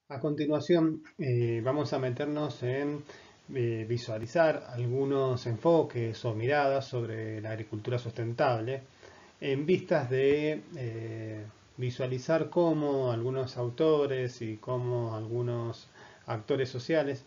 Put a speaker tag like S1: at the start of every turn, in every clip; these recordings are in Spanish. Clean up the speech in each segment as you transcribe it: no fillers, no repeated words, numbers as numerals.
S1: A continuación, vamos a meternos en visualizar algunos enfoques o miradas sobre la agricultura sustentable en vistas de visualizar cómo algunos autores y cómo algunos actores sociales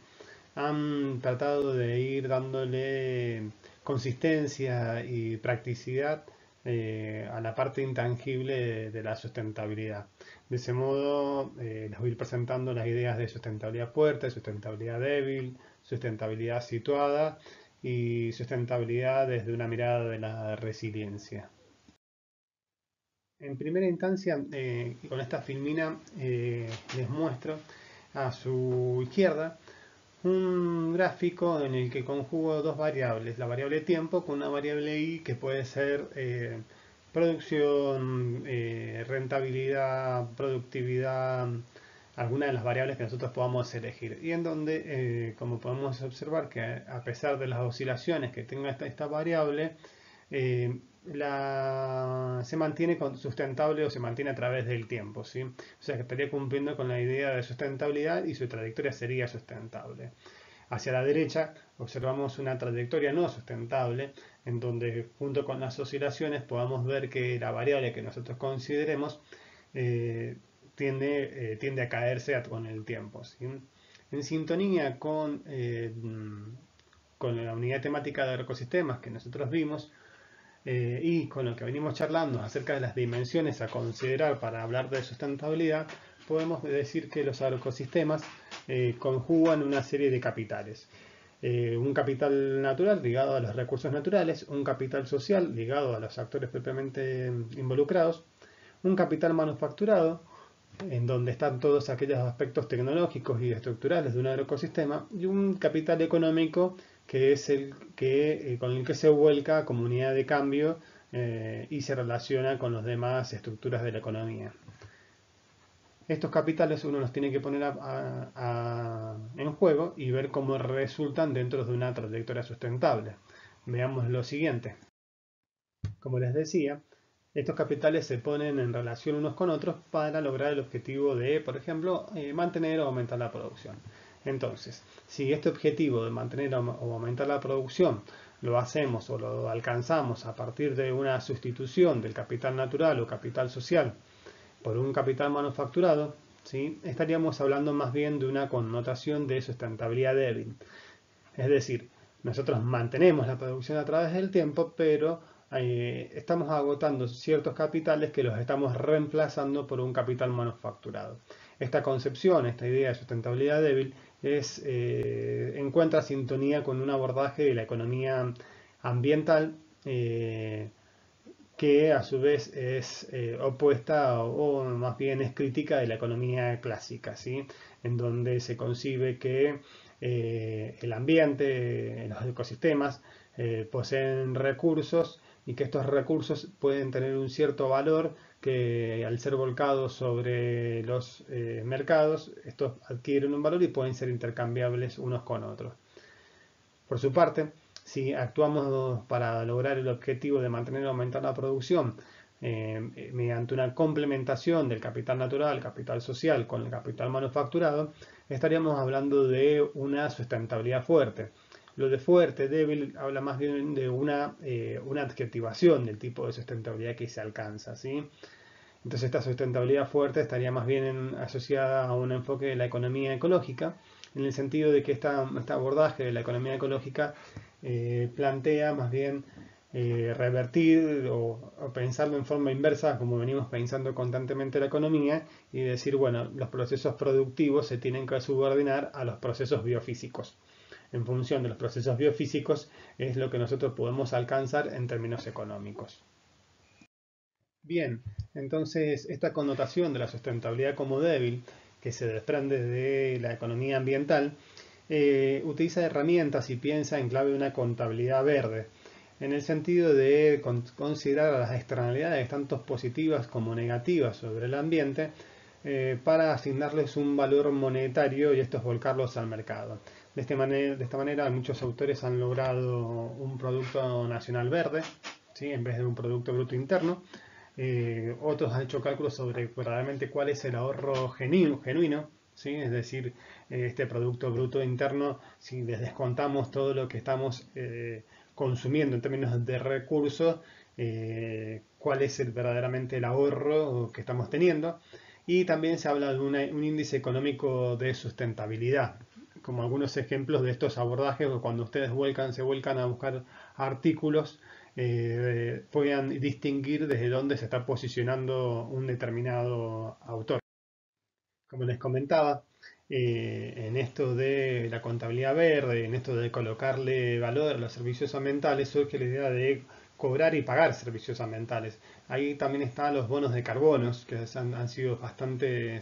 S1: han tratado de ir dándole consistencia y practicidad a la parte intangible de la sustentabilidad. De ese modo, les voy a ir presentando las ideas de sustentabilidad fuerte, sustentabilidad débil, sustentabilidad situada y sustentabilidad desde una mirada de la resiliencia. En primera instancia, con esta filmina les muestro a su izquierda un gráfico en el que conjugo dos variables, la variable tiempo con una variable i que puede ser producción, rentabilidad, productividad, alguna de las variables que nosotros podamos elegir. Y en donde, como podemos observar, que a pesar de las oscilaciones que tenga esta variable, se mantiene sustentable o se mantiene a través del tiempo, ¿sí? O sea que estaría cumpliendo con la idea de sustentabilidad y su trayectoria sería sustentable. Hacia la derecha observamos una trayectoria no sustentable en donde junto con las oscilaciones podamos ver que la variable que nosotros consideremos tiende a caerse con el tiempo, ¿sí? En sintonía con la unidad temática de ecosistemas que nosotros vimos, y con lo que venimos charlando acerca de las dimensiones a considerar para hablar de sustentabilidad, podemos decir que los agroecosistemas conjugan una serie de capitales. Un capital natural ligado a los recursos naturales, un capital social ligado a los actores propiamente involucrados, un capital manufacturado, en donde están todos aquellos aspectos tecnológicos y estructurales de un agroecosistema, y un capital económico que es con el que se vuelca como unidad de cambio y se relaciona con las demás estructuras de la economía. Estos capitales uno los tiene que poner en juego y ver cómo resultan dentro de una trayectoria sustentable. Veamos lo siguiente. Como les decía, estos capitales se ponen en relación unos con otros para lograr el objetivo de, por ejemplo, mantener o aumentar la producción. Entonces, si este objetivo de mantener o aumentar la producción lo hacemos o lo alcanzamos a partir de una sustitución del capital natural o capital social por un capital manufacturado, ¿sí? Estaríamos hablando más bien de una connotación de sustentabilidad débil. Es decir, nosotros mantenemos la producción a través del tiempo, pero estamos agotando ciertos capitales que los estamos reemplazando por un capital manufacturado. Esta concepción, esta idea de sustentabilidad débil, encuentra sintonía con un abordaje de la economía ambiental que a su vez es opuesta o más bien es crítica de la economía clásica, ¿sí? En donde se concibe que el ambiente, los ecosistemas, poseen recursos y que estos recursos pueden tener un cierto valor que al ser volcados sobre los mercados, estos adquieren un valor y pueden ser intercambiables unos con otros. Por su parte, si actuamos para lograr el objetivo de mantener o aumentar la producción mediante una complementación del capital natural, capital social con el capital manufacturado, estaríamos hablando de una sustentabilidad fuerte. Lo de fuerte, débil, habla más bien de una adjetivación del tipo de sustentabilidad que se alcanza, ¿sí? Entonces esta sustentabilidad fuerte estaría más bien asociada a un enfoque de la economía ecológica, en el sentido de que este abordaje de la economía ecológica plantea más bien revertir o pensarlo en forma inversa, como venimos pensando constantemente la economía, y decir, bueno, los procesos productivos se tienen que subordinar a los procesos biofísicos. En función de los procesos biofísicos es lo que nosotros podemos alcanzar en términos económicos. Bien, entonces esta connotación de la sustentabilidad como débil, que se desprende de la economía ambiental, utiliza herramientas y piensa en clave de una contabilidad verde, en el sentido de considerar las externalidades tanto positivas como negativas sobre el ambiente para asignarles un valor monetario y estos volcarlos al mercado. De esta manera muchos autores han logrado un producto nacional verde, ¿sí? En vez de un producto bruto interno. Otros han hecho cálculos sobre verdaderamente cuál es el ahorro genuino ¿sí? Es decir, este Producto Bruto Interno, si les descontamos todo lo que estamos consumiendo en términos de recursos, cuál es verdaderamente el ahorro que estamos teniendo. Y también se habla de un índice económico de sustentabilidad, como algunos ejemplos de estos abordajes, o cuando ustedes se vuelcan a buscar artículos, puedan distinguir desde dónde se está posicionando un determinado autor. Como les comentaba, en esto de la contabilidad verde, en esto de colocarle valor a los servicios ambientales, surge la idea de cobrar y pagar servicios ambientales. Ahí también están los bonos de carbonos, que han sido bastante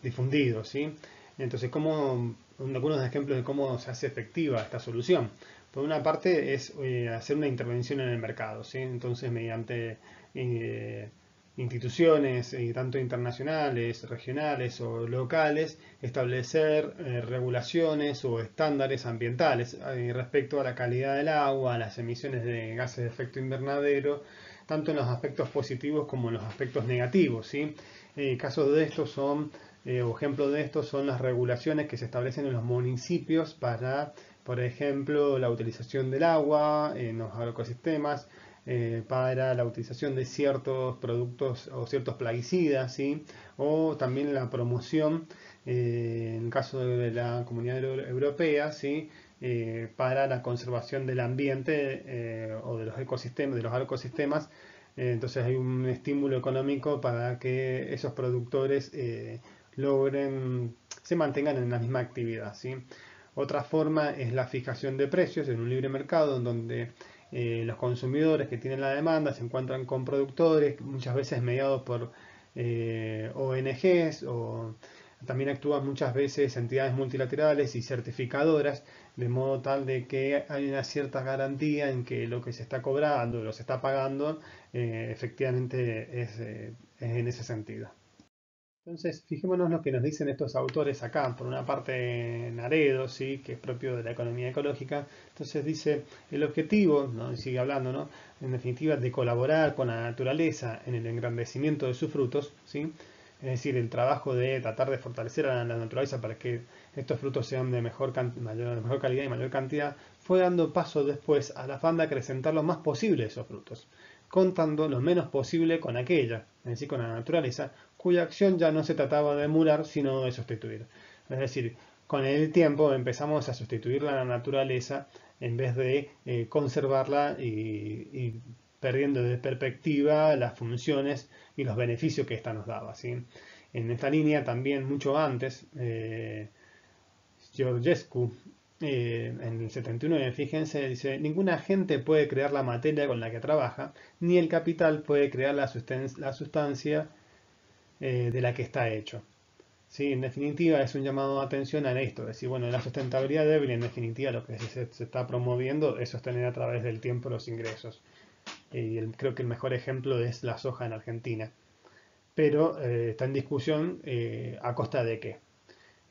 S1: difundidos, ¿sí? Entonces, algunos ejemplos de cómo se hace efectiva esta solución. Por una parte es hacer una intervención en el mercado, ¿sí? Entonces, mediante eh, instituciones, tanto internacionales, regionales o locales, establecer regulaciones o estándares ambientales respecto a la calidad del agua, a las emisiones de gases de efecto invernadero, tanto en los aspectos positivos como en los aspectos negativos, ¿sí? Casos de estos son o ejemplo de esto son las regulaciones que se establecen en los municipios para, por ejemplo, la utilización del agua en los agroecosistemas, para la utilización de ciertos productos o ciertos plaguicidas, ¿sí? O también la promoción, en el caso de la Comunidad Europea, ¿sí? Para la conservación del ambiente o de los ecosistemas, de los agroecosistemas. Entonces hay un estímulo económico para que esos productores se mantengan en la misma actividad, ¿sí? Otra forma es la fijación de precios en un libre mercado, en donde los consumidores que tienen la demanda se encuentran con productores, muchas veces mediados por ONGs, o también actúan muchas veces entidades multilaterales y certificadoras, de modo tal de que hay una cierta garantía en que lo que se está cobrando, lo se está pagando, efectivamente es en ese sentido. Entonces, fijémonos lo que nos dicen estos autores acá. Por una parte, Naredo, ¿sí? Que es propio de la economía ecológica. Entonces dice, el objetivo, ¿no? Y sigue hablando, ¿no? En definitiva, de colaborar con la naturaleza en el engrandecimiento de sus frutos, ¿sí? Es decir, el trabajo de tratar de fortalecer a la naturaleza para que estos frutos sean de mejor calidad y mayor cantidad, fue dando paso después al afán de acrecentar lo más posible esos frutos, contando lo menos posible con aquella, es decir, con la naturaleza, cuya acción ya no se trataba de emular, sino de sustituir. Es decir, con el tiempo empezamos a sustituir la naturaleza en vez de conservarla y perdiendo de perspectiva las funciones y los beneficios que ésta nos daba, ¿sí? En esta línea también mucho antes, Georgescu, en el 71, fíjense, dice, ninguna gente puede crear la materia con la que trabaja, ni el capital puede crear la sustancia de la que está hecho. Sí, en definitiva es un llamado de atención a esto, es decir, bueno, la sustentabilidad débil, en definitiva lo que se está promoviendo es sostener a través del tiempo los ingresos. Y creo que el mejor ejemplo es la soja en Argentina. Pero está en discusión a costa de qué.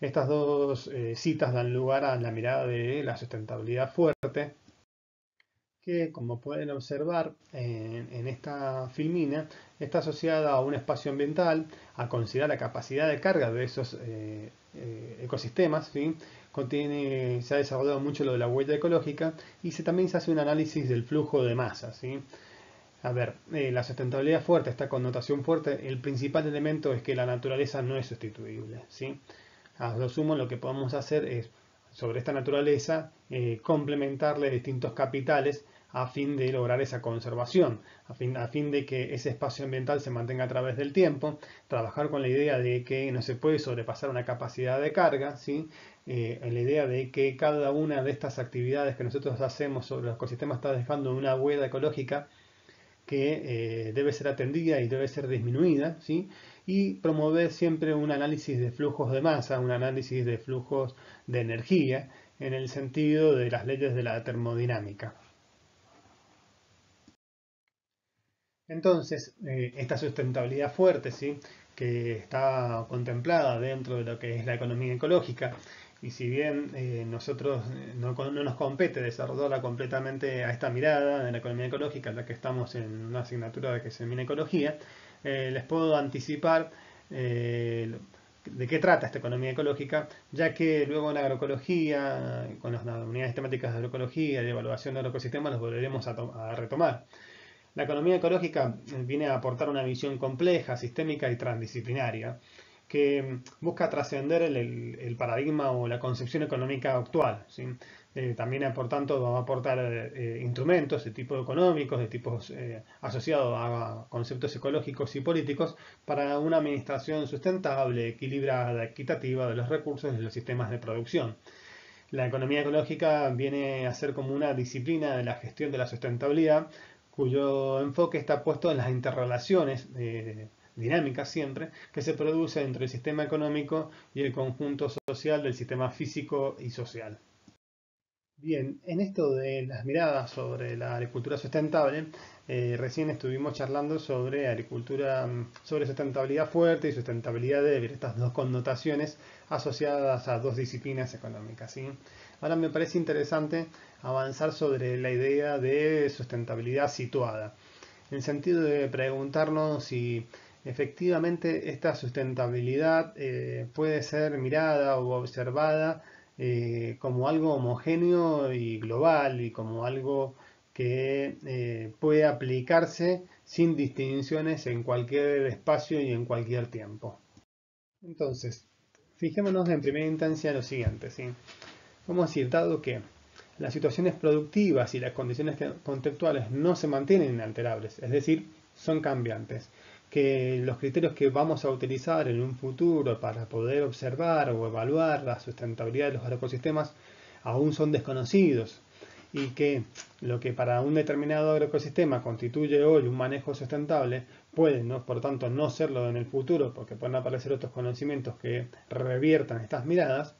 S1: Estas dos citas dan lugar a la mirada de la sustentabilidad fuerte, que como pueden observar en esta filmina, está asociada a un espacio ambiental, a considerar la capacidad de carga de esos ecosistemas, ¿sí? Se ha desarrollado mucho lo de la huella ecológica y también se hace un análisis del flujo de masa, ¿sí? A ver, la sustentabilidad fuerte, esta connotación fuerte, el principal elemento es que la naturaleza no es sustituible, ¿sí? A lo sumo lo que podemos hacer es, sobre esta naturaleza, complementarle distintos capitales a fin de lograr esa conservación, a fin de que ese espacio ambiental se mantenga a través del tiempo, trabajar con la idea de que no se puede sobrepasar una capacidad de carga, ¿sí? En la idea de que cada una de estas actividades que nosotros hacemos sobre los ecosistemas está dejando una huella ecológica que debe ser atendida y debe ser disminuida, ¿sí? Y promover siempre un análisis de flujos de masa, un análisis de flujos de energía, en el sentido de las leyes de la termodinámica. Entonces, esta sustentabilidad fuerte, ¿sí? Que está contemplada dentro de lo que es la economía ecológica, y si bien nosotros no nos compete desarrollarla completamente a esta mirada de la economía ecológica, ya que estamos en una asignatura que se denomina ecología, les puedo anticipar de qué trata esta economía ecológica, ya que luego en la agroecología, con las unidades temáticas de agroecología y de evaluación de agroecosistemas, los volveremos a retomar. La economía ecológica viene a aportar una visión compleja, sistémica y transdisciplinaria que busca trascender el paradigma o la concepción económica actual, ¿sí? También, por tanto, va a aportar instrumentos de tipo económicos, de tipos asociados a conceptos ecológicos y políticos para una administración sustentable, equilibrada, equitativa de los recursos y de los sistemas de producción. La economía ecológica viene a ser como una disciplina de la gestión de la sustentabilidad, cuyo enfoque está puesto en las interrelaciones dinámicas siempre que se producen entre el sistema económico y el conjunto social del sistema físico y social. Bien, en esto de las miradas sobre la agricultura sustentable, recién estuvimos charlando sobre agricultura, sobre sustentabilidad fuerte y sustentabilidad débil, estas dos connotaciones asociadas a dos disciplinas económicas, ¿sí? Ahora me parece interesante avanzar sobre la idea de sustentabilidad situada, en el sentido de preguntarnos si efectivamente esta sustentabilidad puede ser mirada o observada como algo homogéneo y global y como algo que puede aplicarse sin distinciones en cualquier espacio y en cualquier tiempo. Entonces, fijémonos en primera instancia en lo siguiente, ¿sí? Vamos a decir, dado que las situaciones productivas y las condiciones contextuales no se mantienen inalterables, es decir, son cambiantes, que los criterios que vamos a utilizar en un futuro para poder observar o evaluar la sustentabilidad de los ecosistemas aún son desconocidos y que lo que para un determinado agroecosistema constituye hoy un manejo sustentable puede, ¿no?, por tanto, no serlo en el futuro porque pueden aparecer otros conocimientos que reviertan estas miradas.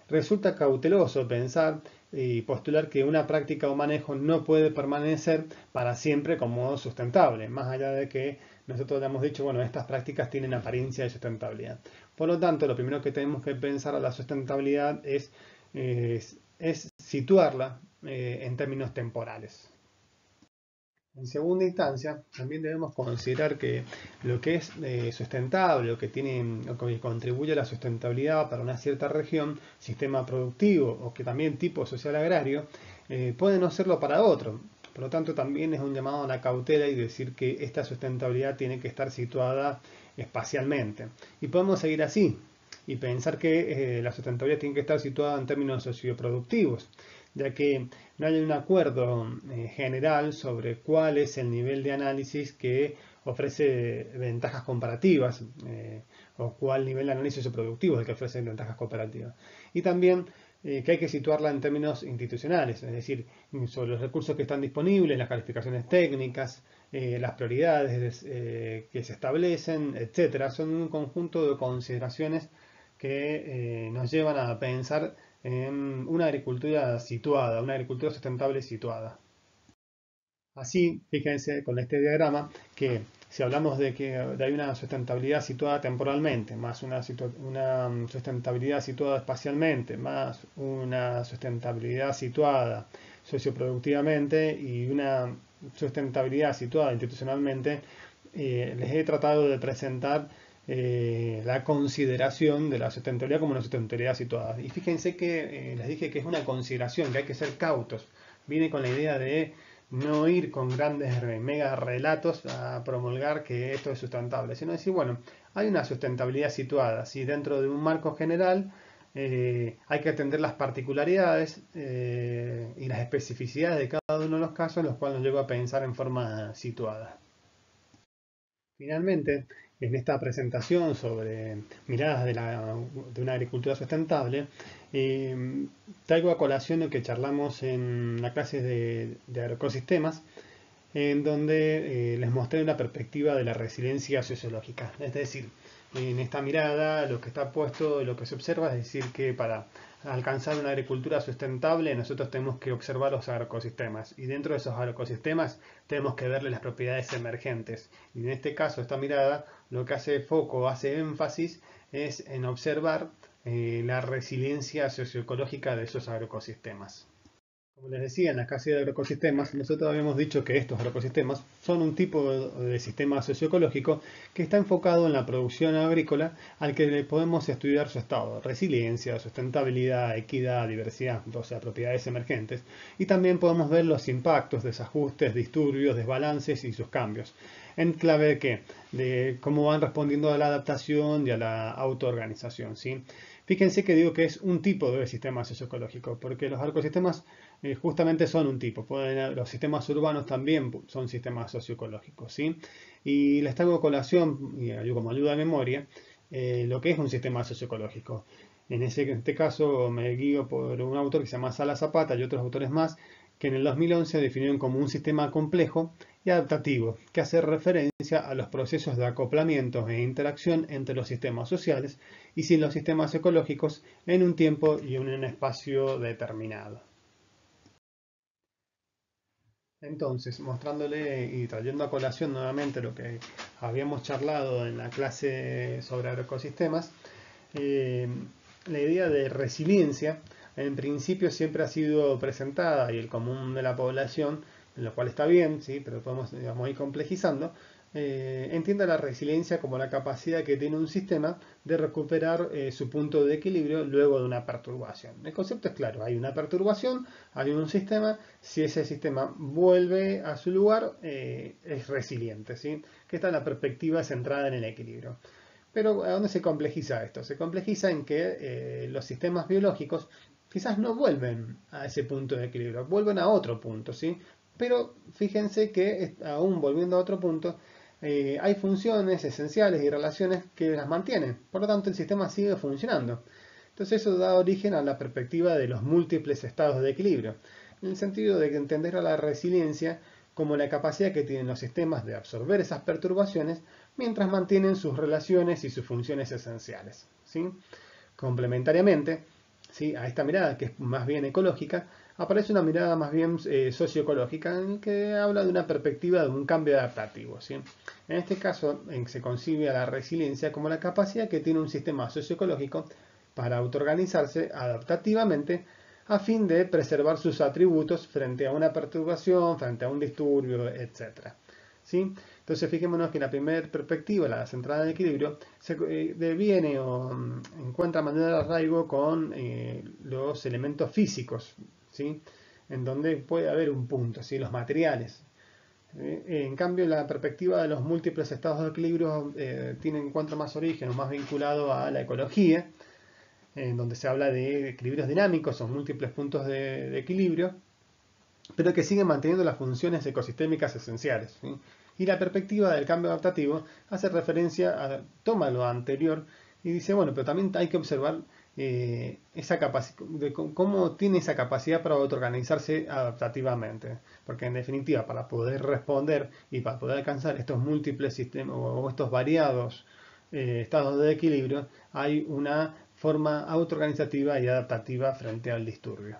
S1: Resulta cauteloso pensar y postular que una práctica o manejo no puede permanecer para siempre como sustentable, más allá de que nosotros hemos dicho, bueno, estas prácticas tienen apariencia de sustentabilidad. Por lo tanto, lo primero que tenemos que pensar a la sustentabilidad es situarla en términos temporales. En segunda instancia, también debemos considerar que lo que es sustentable o que contribuye a la sustentabilidad para una cierta región, sistema productivo o que también tipo social agrario, puede no serlo para otro. Por lo tanto, también es un llamado a la cautela y decir que esta sustentabilidad tiene que estar situada espacialmente. Y podemos seguir así y pensar que la sustentabilidad tiene que estar situada en términos socioproductivos, ya que no hay un acuerdo general sobre cuál es el nivel de análisis que ofrece ventajas comparativas o cuál nivel de análisis socioproductivo es el que ofrece ventajas comparativas. Y también que hay que situarla en términos institucionales, es decir, sobre los recursos que están disponibles, las calificaciones técnicas, las prioridades que se establecen, etcétera. Son un conjunto de consideraciones que nos llevan a pensar en una agricultura situada, una agricultura sustentable situada. Así, fíjense con este diagrama que si hablamos de que hay una sustentabilidad situada temporalmente, más una sustentabilidad situada espacialmente, más una sustentabilidad situada socioproductivamente y una sustentabilidad situada institucionalmente, les he tratado de presentar la consideración de la sustentabilidad como una sustentabilidad situada. Y fíjense que les dije que es una consideración, que hay que ser cautos. Viene con la idea de no ir con grandes mega relatos a promulgar que esto es sustentable, sino decir, bueno, hay una sustentabilidad situada, si dentro de un marco general hay que atender las particularidades y las especificidades de cada uno de los casos, en los cuales nos lleva a pensar en forma situada. Finalmente, en esta presentación sobre miradas de una agricultura sustentable, traigo a colación lo que charlamos en la clase de agroecosistemas, en donde les mostré una perspectiva de la resiliencia sociológica. Es decir, en esta mirada lo que está puesto, lo que se observa es decir que para alcanzar una agricultura sustentable nosotros tenemos que observar los agroecosistemas y dentro de esos agroecosistemas tenemos que verle las propiedades emergentes. Y en este caso esta mirada lo que hace foco, hace énfasis es en observar la resiliencia socioecológica de esos agroecosistemas. Como les decía, en la clase de agroecosistemas, nosotros habíamos dicho que estos agroecosistemas son un tipo de sistema socioecológico que está enfocado en la producción agrícola al que le podemos estudiar su estado, resiliencia, sustentabilidad, equidad, diversidad, o sea, propiedades emergentes, y también podemos ver los impactos, desajustes, disturbios, desbalances y sus cambios. ¿En clave de qué? De cómo van respondiendo a la adaptación y a la autoorganización, ¿sí? Fíjense que digo que es un tipo de sistema socioecológico, porque los ecosistemas justamente son un tipo. Los sistemas urbanos también son sistemas socioecológicos, ¿sí? Y les traigo a colación, y como ayuda de memoria, lo que es un sistema socioecológico. En este caso me guío por un autor que se llama Sala Zapata y otros autores más, que en el 2011 definieron como un sistema complejo y adaptativo, que hace referencia a los procesos de acoplamiento e interacción entre los sistemas sociales y sin los sistemas ecológicos en un tiempo y en un espacio determinado. Entonces, mostrándole y trayendo a colación nuevamente lo que habíamos charlado en la clase sobre agroecosistemas, eh, la idea de resiliencia en principio siempre ha sido presentada y el común de la población, lo cual está bien, ¿sí? Pero podemos digamos, ir complejizando, entiende la resiliencia como la capacidad que tiene un sistema de recuperar su punto de equilibrio luego de una perturbación. El concepto es claro, hay una perturbación, hay un sistema, si ese sistema vuelve a su lugar, es resiliente, ¿sí? Que está en la perspectiva centrada en el equilibrio. Pero ¿a dónde se complejiza esto? Se complejiza en que los sistemas biológicos quizás no vuelven a ese punto de equilibrio, vuelven a otro punto, ¿sí? Pero fíjense que aún volviendo a otro punto, hay funciones esenciales y relaciones que las mantienen. Por lo tanto, el sistema sigue funcionando. Entonces eso da origen a la perspectiva de los múltiples estados de equilibrio, en el sentido de entender a la resiliencia como la capacidad que tienen los sistemas de absorber esas perturbaciones mientras mantienen sus relaciones y sus funciones esenciales, ¿sí? Complementariamente, ¿sí? A esta mirada, que es más bien ecológica, aparece una mirada más bien socioecológica, en la que habla de una perspectiva de un cambio adaptativo, ¿sí? En este caso, se concibe a la resiliencia como la capacidad que tiene un sistema socioecológico para autoorganizarse adaptativamente a fin de preservar sus atributos frente a una perturbación, frente a un disturbio, etc. ¿Sí? Entonces fijémonos que la primera perspectiva, la centrada en el equilibrio, se deviene o encuentra mayor arraigo con los elementos físicos, ¿sí? En donde puede haber un punto, ¿sí? Los materiales. En cambio, la perspectiva de los múltiples estados de equilibrio encuentra más origen o más vinculado a la ecología, en donde se habla de equilibrios dinámicos o múltiples puntos de equilibrio, pero que siguen manteniendo las funciones ecosistémicas esenciales, ¿sí? Y la perspectiva del cambio adaptativo hace referencia toma lo anterior y dice, bueno, pero también hay que observar esa capacidad, de cómo tiene esa capacidad para autoorganizarse adaptativamente. Porque en definitiva, para poder responder y para poder alcanzar estos múltiples sistemas o estos variados estados de equilibrio, hay una forma autoorganizativa y adaptativa frente al disturbio.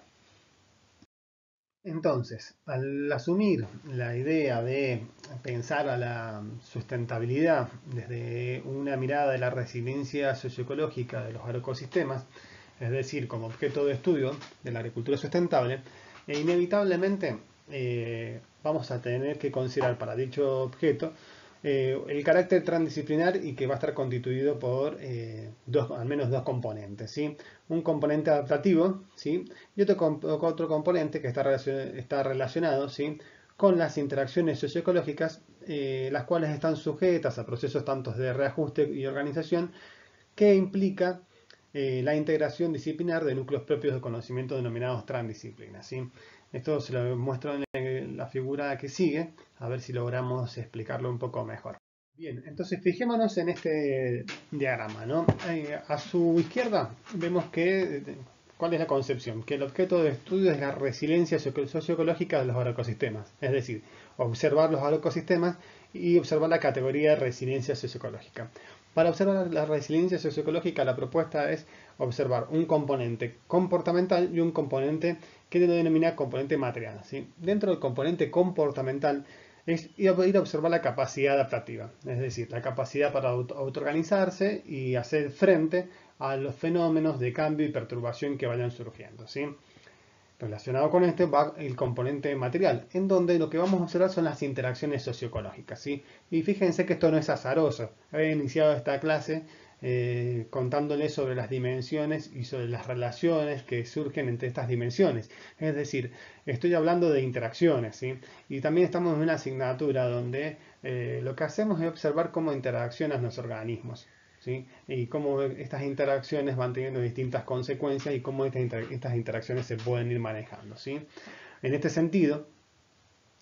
S1: Entonces, al asumir la idea de pensar a la sustentabilidad desde una mirada de la resiliencia socioecológica de los agroecosistemas, es decir, como objeto de estudio de la agricultura sustentable, inevitablemente vamos a tener que considerar para dicho objeto el carácter transdisciplinar y que va a estar constituido por al menos dos componentes, ¿sí? Un componente adaptativo, ¿sí? Y otro componente que está relacionado, ¿sí? Con las interacciones socioecológicas, las cuales están sujetas a procesos tanto de reajuste y organización que implica la integración disciplinar de núcleos propios de conocimiento denominados transdisciplinas, ¿sí? Esto se lo muestro en la figura que sigue, a ver si logramos explicarlo un poco mejor. Bien, entonces fijémonos en este diagrama, ¿no? A su izquierda vemos que, ¿cuál es la concepción? Que el objeto de estudio es la resiliencia socioecológica de los agroecosistemas, es decir, observar los agroecosistemas y observar la categoría de resiliencia socioecológica. Para observar la resiliencia socioecológica, la propuesta es observar un componente comportamental y un componente que denomina componente material, ¿sí? Dentro del componente comportamental es ir a observar la capacidad adaptativa, es decir, la capacidad para autoorganizarse y hacer frente a los fenómenos de cambio y perturbación que vayan surgiendo, ¿sí? Relacionado con este va el componente material, en donde lo que vamos a observar son las interacciones socioecológicas, ¿sí? Y fíjense que esto no es azaroso. He iniciado esta clase contándoles sobre las dimensiones y sobre las relaciones que surgen entre estas dimensiones. Es decir, estoy hablando de interacciones, ¿sí? Y también estamos en una asignatura donde lo que hacemos es observar cómo interaccionan los organismos, ¿sí? Y cómo estas interacciones van teniendo distintas consecuencias y cómo estas interacciones se pueden ir manejando, ¿sí? En este sentido,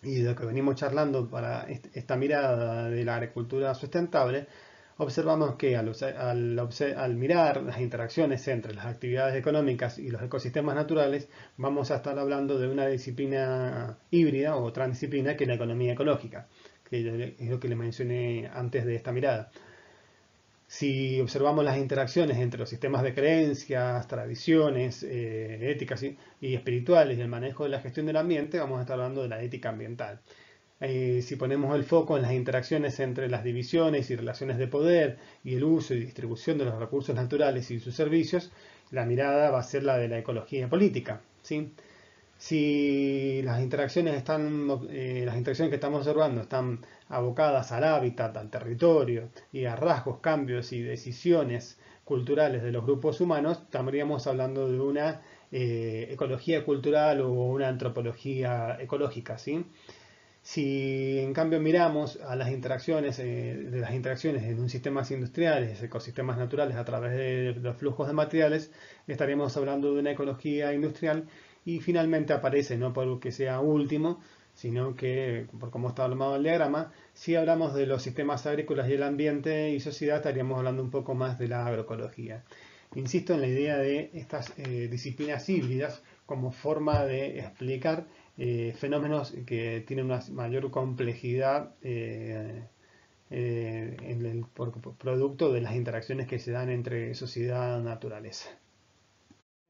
S1: y de lo que venimos charlando para esta mirada de la agricultura sustentable, observamos que al mirar las interacciones entre las actividades económicas y los ecosistemas naturales, vamos a estar hablando de una disciplina híbrida o transdisciplina que es la economía ecológica, que es lo que les mencioné antes de esta mirada. Si observamos las interacciones entre los sistemas de creencias, tradiciones, éticas y espirituales y el manejo de la gestión del ambiente, vamos a estar hablando de la ética ambiental. Si ponemos el foco en las interacciones entre las divisiones y relaciones de poder y el uso y distribución de los recursos naturales y sus servicios, la mirada va a ser la de la ecología política, ¿sí? Si las interacciones que estamos observando están abocadas al hábitat, al territorio y a rasgos, cambios y decisiones culturales de los grupos humanos, estaríamos hablando de una ecología cultural o una antropología ecológica, ¿sí? Si en cambio miramos a las interacciones, de las interacciones en un sistemas industriales, ecosistemas naturales a través de los flujos de materiales, estaríamos hablando de una ecología industrial y finalmente aparece, no porque sea último, sino que, por cómo está armado el diagrama, si hablamos de los sistemas agrícolas y el ambiente y sociedad, estaríamos hablando un poco más de la agroecología. Insisto en la idea de estas disciplinas híbridas como forma de explicar fenómenos que tienen una mayor complejidad producto de las interacciones que se dan entre sociedad y naturaleza.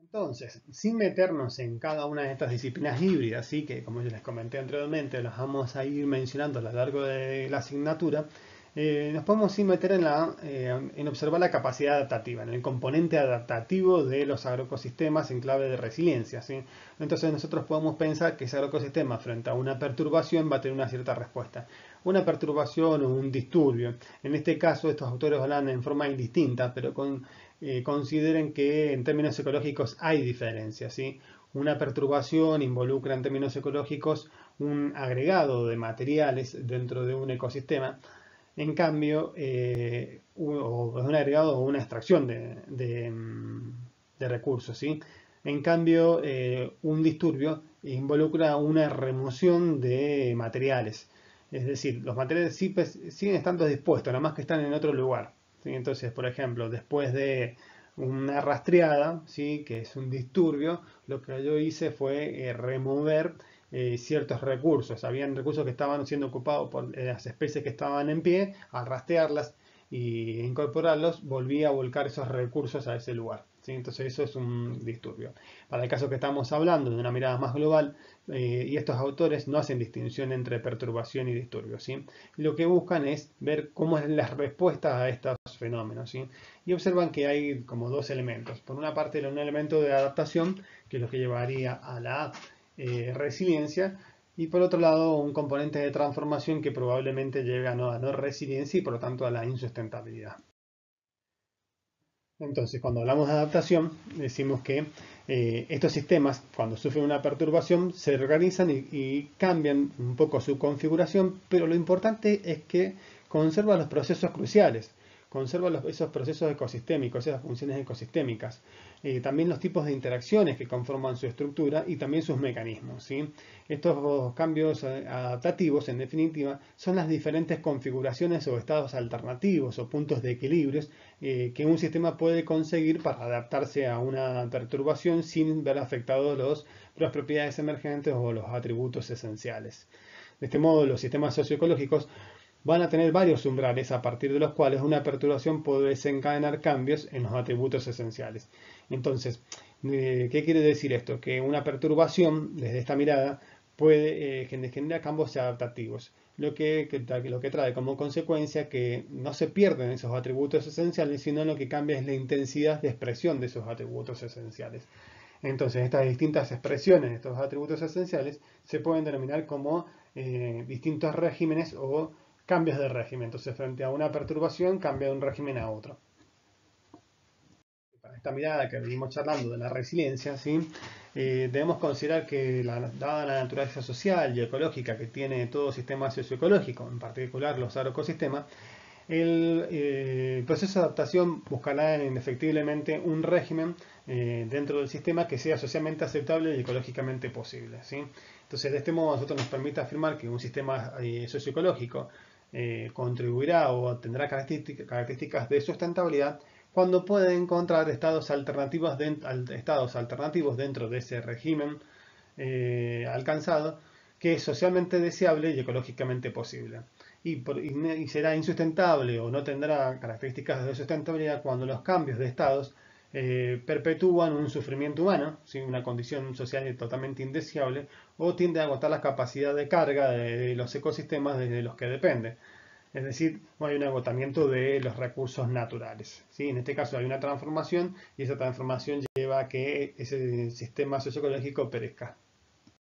S1: Entonces, sin meternos en cada una de estas disciplinas híbridas, ¿sí? Que como yo les comenté anteriormente, las vamos a ir mencionando a lo largo de la asignatura, nos podemos sí meter en observar la capacidad adaptativa, en el componente adaptativo de los agroecosistemas en clave de resiliencia, ¿sí? Entonces nosotros podemos pensar que ese agroecosistema frente a una perturbación va a tener una cierta respuesta. Una perturbación o un disturbio. En este caso estos autores hablan en forma indistinta, pero consideren que en términos ecológicos hay diferencias, ¿sí? Una perturbación involucra en términos ecológicos un agregado de materiales dentro de un ecosistema. En cambio, es un agregado o una extracción de recursos, ¿sí? En cambio, un disturbio involucra una remoción de materiales. Es decir, los materiales siguen estando dispuestos, nada más que están en otro lugar, ¿sí? Entonces, por ejemplo, después de una rastreada, ¿sí? Que es un disturbio, lo que yo hice fue remover ciertos recursos. Habían recursos que estaban siendo ocupados por las especies que estaban en pie. Al rastrearlas y incorporarlos, volví a volcar esos recursos a ese lugar, ¿sí? Entonces eso es un disturbio. Para el caso que estamos hablando de una mirada más global, y estos autores no hacen distinción entre perturbación y disturbio, ¿sí? Lo que buscan es ver cómo es la respuesta a estos fenómenos, ¿sí? Y observan que hay como dos elementos. Por una parte, un elemento de adaptación, que es lo que llevaría a la resiliencia, y por otro lado un componente de transformación que probablemente lleve a no resiliencia y por lo tanto a la insustentabilidad. Entonces, cuando hablamos de adaptación, decimos que estos sistemas, cuando sufren una perturbación, se organizan y cambian un poco su configuración, pero lo importante es que conserva los procesos cruciales, conserva esos procesos ecosistémicos, esas funciones ecosistémicas, también los tipos de interacciones que conforman su estructura y también sus mecanismos, ¿sí? Estos cambios adaptativos, en definitiva, son las diferentes configuraciones o estados alternativos o puntos de equilibrios que un sistema puede conseguir para adaptarse a una perturbación sin ver afectados las propiedades emergentes o los atributos esenciales. De este modo, los sistemas socioecológicos van a tener varios umbrales a partir de los cuales una perturbación puede desencadenar cambios en los atributos esenciales. Entonces, ¿qué quiere decir esto? Que una perturbación, desde esta mirada, puede generar cambios adaptativos, lo que trae como consecuencia que no se pierden esos atributos esenciales, sino lo que cambia es la intensidad de expresión de esos atributos esenciales. Entonces, estas distintas expresiones de estos atributos esenciales se pueden denominar como distintos regímenes o cambios de régimen. Entonces, frente a una perturbación, cambia de un régimen a otro. Para esta mirada que venimos charlando de la resiliencia, ¿sí? Debemos considerar que, dada la naturaleza social y ecológica que tiene todo sistema socioecológico, en particular los agroecosistemas, el proceso de adaptación buscará indefectiblemente un régimen dentro del sistema que sea socialmente aceptable y ecológicamente posible, ¿sí? Entonces, de este modo, a nosotros nos permite afirmar que un sistema socioecológico contribuirá o tendrá características de sustentabilidad cuando puede encontrar estados alternativos dentro de ese régimen alcanzado que es socialmente deseable y ecológicamente posible. Y será insustentable o no tendrá características de sustentabilidad cuando los cambios de estados perpetúan un sufrimiento humano, ¿sí? Una condición social totalmente indeseable, o tiende a agotar la capacidad de carga de los ecosistemas de los que depende. Es decir, hay un agotamiento de los recursos naturales, ¿sí? En este caso hay una transformación y esa transformación lleva a que ese sistema socioecológico perezca.